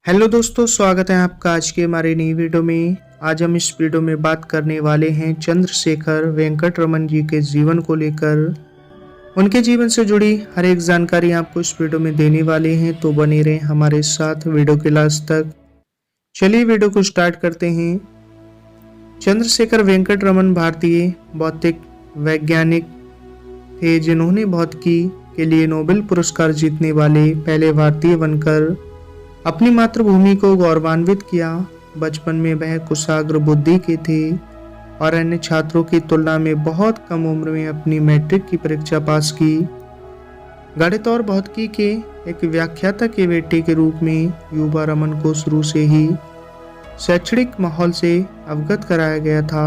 Hello दोस्तों, स्वागत है आपका आज के हमारे नई वीडियो में। आज हम इस वीडियो में बात करने वाले हैं चंद्रशेखर वेंकट रमन जी के जीवन को लेकर। उनके जीवन से जुड़ी हर एक जानकारी आपको इस वीडियो में देने वाले हैं, तो बने रहें हमारे साथ वीडियो के लास्ट तक। चलिए वीडियो को स्टार्ट करते हैं। चंद्रशेखर वेंकट रमन भारतीय भौतिक वैज्ञानिक थे जिन्होंने भौतिकी के लिए नोबेल पुरस्कार जीतने वाले पहले भारतीय बनकर अपनी मातृभूमि को गौरवान्वित किया। बचपन में वह कुशाग्र बुद्धि के थे और अन्य छात्रों की तुलना में बहुत कम उम्र में अपनी मैट्रिक की परीक्षा पास की। गणित और भौतिकी के एक व्याख्याता के बेटे के रूप में युवा रमन को शुरू से ही शैक्षणिक माहौल से अवगत कराया गया था।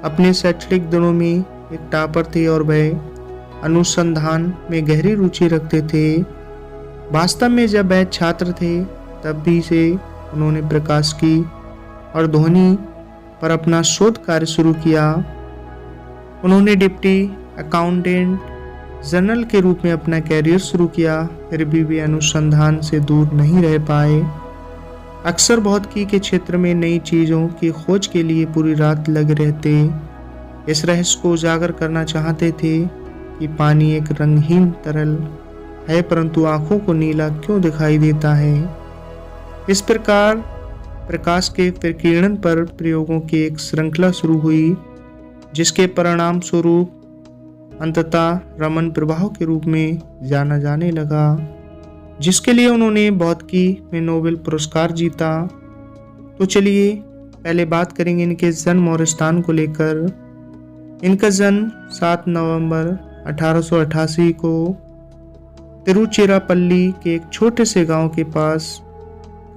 अपने शैक्षणिक दिनों में एक टॉपर थे और वह अनुसंधान में गहरी रुचि रखते थे। वास्तव में जब वह छात्र थे तब भी से उन्होंने प्रकाश की और ध्वनि पर अपना शोध कार्य शुरू किया। उन्होंने डिप्टी अकाउंटेंट जनरल के रूप में अपना कैरियर शुरू किया, फिर भी वे अनुसंधान से दूर नहीं रह पाए। अक्सर भौतिकी के क्षेत्र में नई चीज़ों की खोज के लिए पूरी रात लगे रहते। इस रहस्य को उजागर करना चाहते थे कि पानी एक रंगहीन तरल है, परंतु आंखों को नीला क्यों दिखाई देता है। इस प्रकार प्रकाश के विकिरण पर प्रयोगों की एक श्रृंखला शुरू हुई, जिसके परिणाम स्वरूप अंततः रमन प्रभाव के रूप में जाना जाने लगा, जिसके लिए उन्होंने भौतिकी में नोबेल पुरस्कार जीता। तो चलिए पहले बात करेंगे इनके जन्म और स्थान को लेकर। इनका जन्म 7 नवंबर 1888 को तिरुचिरापल्ली के एक छोटे से गांव के पास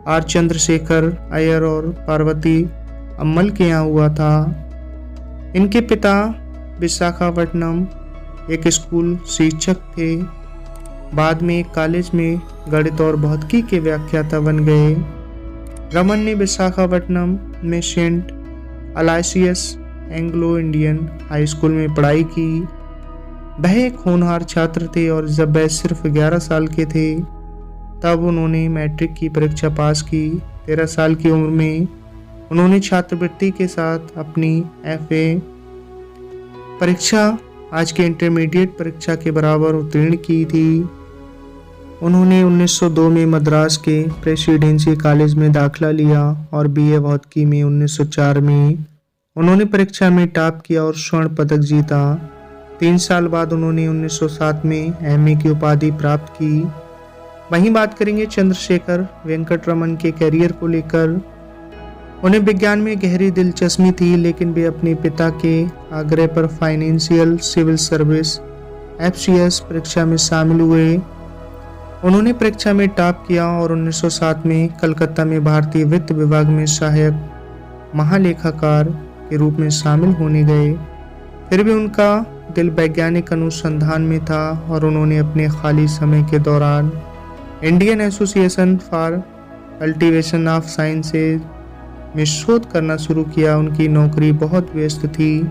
आर चंद्रशेखर अय्यर और पार्वती अम्मल के यहाँ हुआ था। इनके पिता विशाखापट्टनम एक स्कूल शिक्षक थे। बाद में एक कॉलेज में गणित और भौतिकी के व्याख्याता बन गए। रमन ने विशाखापट्टनम में Saint Aloysius Anglo Indian High School में पढ़ाई की। वह एक होनहार छात्र थे और जब वह सिर्फ 11 साल के थे तब उन्होंने मैट्रिक की परीक्षा पास की। 13 साल की उम्र में उन्होंने छात्रवृत्ति के साथ अपनी FA परीक्षा आज के इंटरमीडिएट परीक्षा के बराबर उत्तीर्ण की थी। उन्होंने 1902 में मद्रास के प्रेसिडेंसी कॉलेज में दाखिला लिया और BA भौतिकी में 1904 में उन्होंने परीक्षा में टॉप किया और स्वर्ण पदक जीता। 3 साल बाद उन्होंने 1907 में MA की उपाधि प्राप्त की। वहीं बात करेंगे चंद्रशेखर वेंकट रमन के करियर को लेकर। उन्हें विज्ञान में गहरी दिलचस्पी थी, लेकिन वे अपने पिता के आग्रह पर फाइनेंशियल सिविल सर्विस FCS परीक्षा में शामिल हुए। उन्होंने परीक्षा में टॉप किया और 1907 में कलकत्ता में भारतीय वित्त विभाग में सहायक महालेखाकार के रूप में शामिल होने गए। फिर भी उनका दिल वैज्ञानिक अनुसंधान में था और उन्होंने अपने खाली समय के दौरान Indian association for cultivation of sciences में शोध करना शुरू किया। उनकी नौकरी बहुत व्यस्त थी,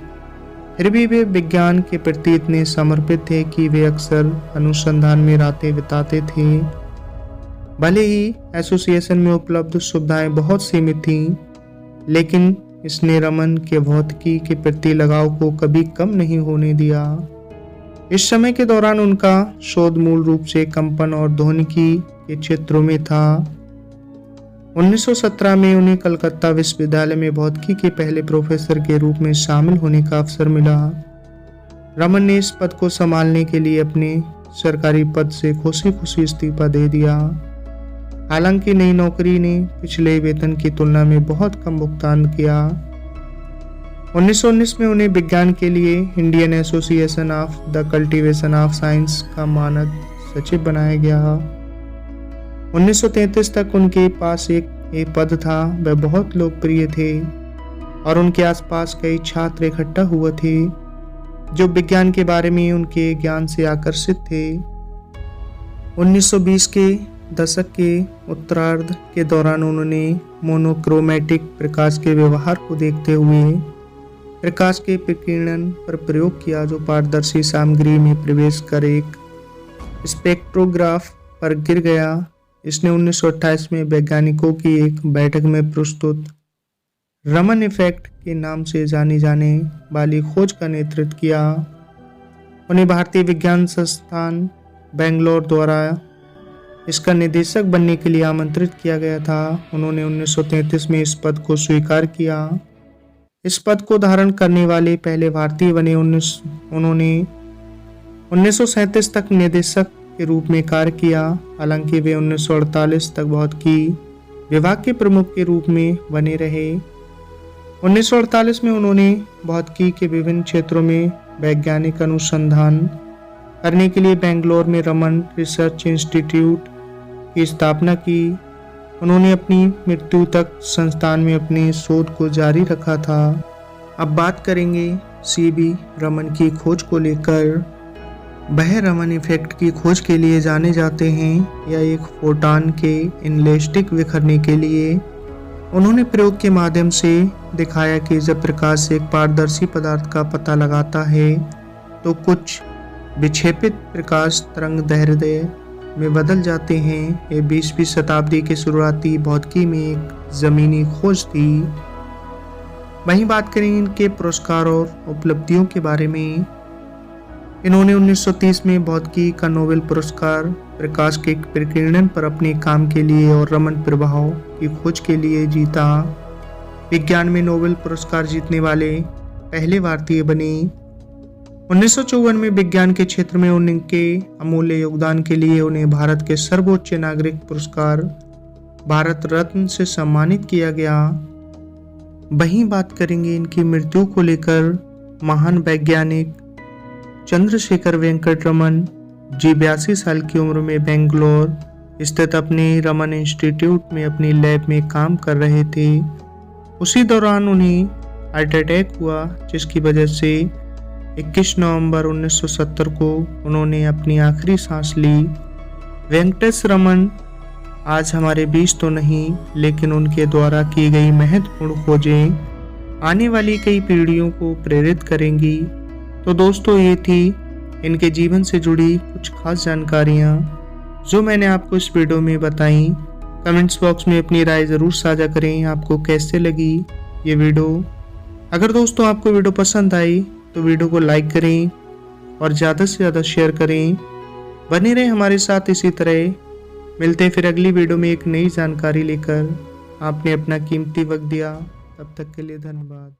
फिर भी वे विज्ञान के प्रति इतने समर्पित थे कि वे अक्सर अनुसंधान में रातें बिताते थे। भले ही एसोसिएशन में उपलब्ध सुविधाएं बहुत सीमित थीं, लेकिन इसने रमन के भौतिकी के प्रति लगाव को कभी कम नहीं होने दिया। इस समय के दौरान उनका शोध मूल रूप से कंपन और ध्वनिकी के क्षेत्रों में था। 1917 में उन्हें कलकत्ता विश्वविद्यालय में भौतिकी के पहले प्रोफेसर के रूप में शामिल होने का अवसर मिला। रमन ने इस पद को संभालने के लिए अपने सरकारी पद से खुशी खुशी इस्तीफा दे दिया। हालांकि नई नौकरी ने पिछले वेतन की तुलना में बहुत कम भुगतान किया। 1919 में उन्हें विज्ञान के लिए Indian association of the cultivation of science का मानद सचिव बनाया गया। 1933 तक उनके पास एक पद था। वह बहुत लोकप्रिय थे और उनके आसपास कई छात्र इकट्ठा हुए थे जो विज्ञान के बारे में उनके ज्ञान से आकर्षित थे। 1920 के दशक के उत्तरार्ध के दौरान उन्होंने मोनोक्रोमैटिक प्रकाश के व्यवहार को देखते हुए प्रकाश के विकिरण पर प्रयोग किया, जो पारदर्शी सामग्री में प्रवेश कर एक स्पेक्ट्रोग्राफ पर गिर गया। इसने 1928 में वैज्ञानिकों की एक बैठक में प्रस्तुत रमन इफेक्ट के नाम से जानी जाने वाली खोज का नेतृत्व किया। उन्हें भारतीय विज्ञान संस्थान बेंगलोर द्वारा इसका निदेशक बनने के लिए आमंत्रित किया गया था। उन्होंने 1933 में इस पद को स्वीकार किया। इस पद को धारण करने वाले पहले भारतीय बने। उन्होंने 1937 तक निदेशक के रूप में कार्य किया। हालांकि वे 1948 तक भौतिकी विभाग के प्रमुख के रूप में बने रहे। 1948 में उन्होंने भौतिकी के विभिन्न क्षेत्रों में वैज्ञानिक अनुसंधान करने के लिए बेंगलोर में रमन रिसर्च इंस्टीट्यूट की स्थापना की। उन्होंने अपनी मृत्यु तक संस्थान में अपने शोध को जारी रखा था। अब बात करेंगे सीवी रमन की खोज को लेकर। वह रमन इफेक्ट की खोज के लिए जाने जाते हैं या एक फोटॉन के इनलेस्टिक बिखरने के लिए। उन्होंने प्रयोग के माध्यम से दिखाया कि जब प्रकाश एक पारदर्शी पदार्थ का पता लगाता है तो कुछ विक्षेपित प्रकाश तरंग दैर्ध्य में बदल जाते हैं। ये 20वीं शताब्दी के शुरुआती भौतिकी में एक जमीनी खोज थी। वहीं बात करें इनके पुरस्कार और उपलब्धियों के बारे में। इन्होंने 1930 में भौतिकी का नोबेल पुरस्कार प्रकाश के प्रकीर्णन पर अपने काम के लिए और रमन प्रभाव की खोज के लिए जीता। विज्ञान में नोबेल पुरस्कार जीतने वाले पहले भारतीय बने। 1954 में विज्ञान के क्षेत्र में उनके अमूल्य योगदान के लिए उन्हें भारत के सर्वोच्च नागरिक पुरस्कार भारत रत्न से सम्मानित किया गया। वहीं बात करेंगे इनकी मृत्यु को लेकर। महान वैज्ञानिक चंद्रशेखर वेंकट रमन जी 82 साल की उम्र में बेंगलोर स्थित अपने रमन इंस्टीट्यूट में अपनी लैब में काम कर रहे थे। उसी दौरान उन्हें हार्ट अटैक हुआ, जिसकी वजह से 21 नवंबर 1970 को उन्होंने अपनी आखिरी सांस ली। वेंकटेश रमन आज हमारे बीच तो नहीं, लेकिन उनके द्वारा की गई महत्वपूर्ण खोजें आने वाली कई पीढ़ियों को प्रेरित करेंगी। तो दोस्तों, ये थी इनके जीवन से जुड़ी कुछ खास जानकारियाँ जो मैंने आपको इस वीडियो में बताई। कमेंट्स बॉक्स में अपनी राय ज़रूर साझा करें। आपको कैसे लगी ये वीडियो? अगर दोस्तों आपको वीडियो पसंद आई तो वीडियो को लाइक करें और ज़्यादा से ज़्यादा शेयर करें। बने रहें हमारे साथ इसी तरह। मिलते हैं फिर अगली वीडियो में एक नई जानकारी लेकर। आपने अपना कीमती वक्त दिया, तब तक के लिए धन्यवाद।